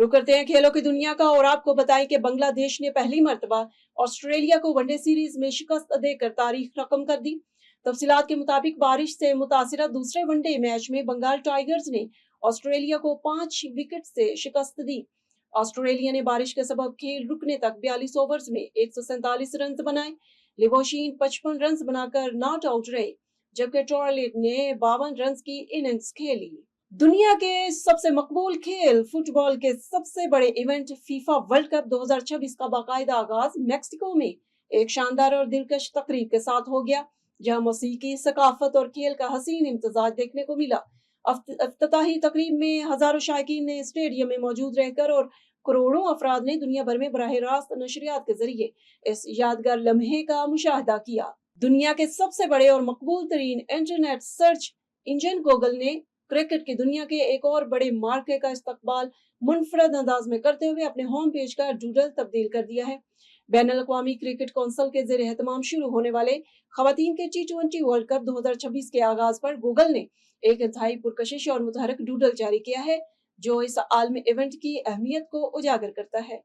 रुक करते हैं खेलों की दुनिया का और आपको बताएं कि बांग्लादेश ने पहली मर्तबा ऑस्ट्रेलिया को वनडे सीरीज में शिकस्त देकर तारीख रकम कर दी। तफसीलात के मुताबिक बारिश से मुतासिरा दूसरे वनडे मैच में बंगाल टाइगर्स ने ऑस्ट्रेलिया को 5 विकेट से शिकस्त दी। ऑस्ट्रेलिया ने बारिश के सबब खेल रुकने तक 42 ओवर्स में 147 रन बनाए। लिबोशीन 55 रन बनाकर नॉट आउट रहे, जबकि टॉयलेट ने 52 रन की इनिंग्स खेली। दुनिया के सबसे मकबूल खेल फुटबॉल के सबसे बड़े इवेंट फीफा वर्ल्ड कप 2026 का बाकायदा आगाज मेक्सिको में एक शानदार और दिलकश तकरीब के साथ हो गया, जहां मौसीकी, सकाफत और खेल का हसीन इम्तजाज देखने को मिला। इफ्तिताही तकरीब में हजारों शायकीन ने स्टेडियम में मौजूद रहकर और करोड़ों अफराद ने दुनिया भर में बराह रास्त नशरियात के जरिए इस यादगार लम्हे का मुशाहदा किया। दुनिया के सबसे बड़े और मकबूल तरीन इंटरनेट सर्च इंजन गूगल ने क्रिकेट की दुनिया के एक और बड़े मार्के का इस्तकबाल मुनफरद अंदाज में करते हुए अपने होम पेज का डूडल तब्दील कर दिया है। बैनुल अक़वामी क्रिकेट कौंसिल के ज़ेर एहतमाम शुरू होने वाले खवातीन के T20 वर्ल्ड कप 2026 के आगाज पर गूगल ने एक इंतहाई पुरकशिश और मुतहरक डूडल जारी किया है, जो इस आलमी इवेंट की अहमियत को उजागर करता है।